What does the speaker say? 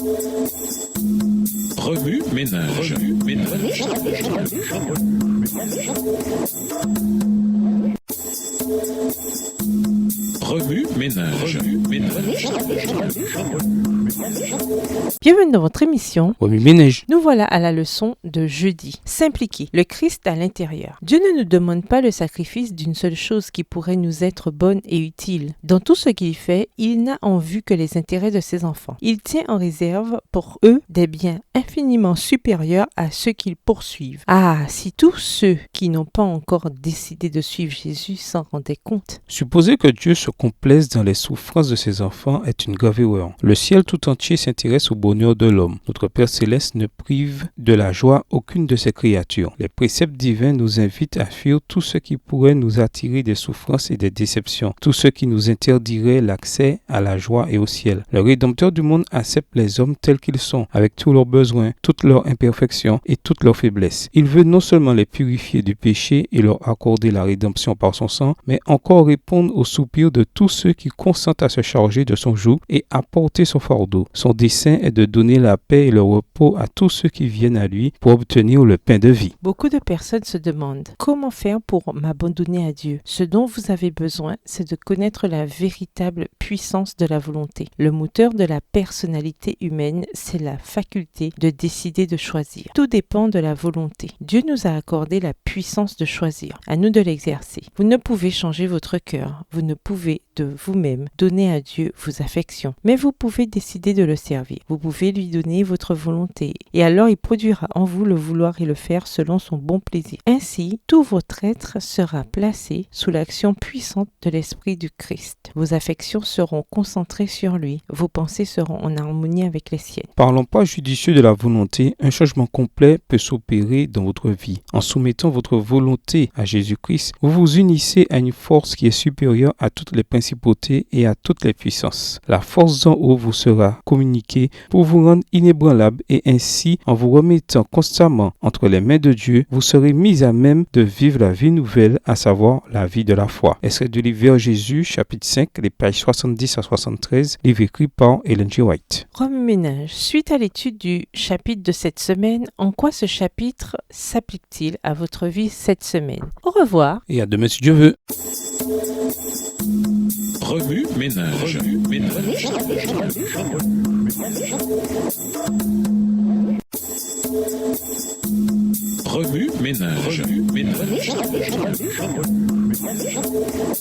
Remue ménage. Remue ménage. Bienvenue dans votre émission Remue ménage. Nous voilà à la leçon de jeudi. S'impliquer, le Christ à l'intérieur. Dieu ne nous demande pas le sacrifice d'une seule chose qui pourrait nous être bonne et utile. Dans tout ce qu'il fait, il n'a en vue que les intérêts de ses enfants. Il tient en réserve pour eux des biens infiniment supérieurs à ceux qu'ils poursuivent. Ah, si tous ceux qui n'ont pas encore décidé de suivre Jésus s'en rendaient compte. Supposer que Dieu se complaise dans les souffrances de ses enfants est une grave erreur. Le ciel tout entier s'intéresse au bonheur de l'homme. Notre Père Céleste ne prive de la joie aucune de ses créatures. Les préceptes divins nous invitent à fuir tout ce qui pourrait nous attirer des souffrances et des déceptions, tout ce qui nous interdirait l'accès à la joie et au ciel. Le Rédempteur du monde accepte les hommes tels qu'ils sont, avec tous leurs besoins, toutes leurs imperfections et toutes leurs faiblesses. Il veut non seulement les purifier du péché et leur accorder la rédemption par son sang, mais encore répondre aux soupirs de tous ceux qui consentent à se charger de son joug et à porter son fardeau. Son dessein est de donner la paix et le repos à tous ceux qui viennent à lui pour obtenir le pain de vie. Beaucoup de personnes se demandent comment faire pour m'abandonner à Dieu. Ce dont vous avez besoin, c'est de connaître la véritable puissance de la volonté. Le moteur de la personnalité humaine, c'est la faculté de décider de choisir. Tout dépend de la volonté. Dieu nous a accordé la puissance de choisir. À nous de l'exercer. Vous ne pouvez changer votre cœur. Vous ne pouvez de vous-même donner à Dieu vos affections. Mais vous pouvez décider de le servir. Vous pouvez lui donner votre volonté. Et alors il produira en vous le vouloir et le faire selon son bon plaisir. Ainsi, tout votre être sera placé sous l'action puissante de l'Esprit du Christ. Vos affections seront concentrées sur lui. Vos pensées seront en harmonie avec les siennes. Parlons pas judicieux de la volonté, un changement complet peut s'opérer dans votre vie. En soumettant votre volonté à Jésus-Christ, vous vous unissez à une force qui est supérieure à toutes les principautés et à toutes les puissances. La force d'en haut vous sera communiquée pour vous rendre inébranlable et ainsi, en vous remettant constamment entre les mains de Dieu, vous serez mis à même de vivre la vie nouvelle, à savoir la vie de la foi. Extrait du livre Vers Jésus, chapitre 5, les pages 70 à 73, livre écrit par Ellen G. White. Remue ménage. Suite à l'étude du chapitre de cette semaine, en quoi ce chapitre s'applique-t-il à votre vie cette semaine? Au revoir. Et à demain si Dieu veut. Remue ménage.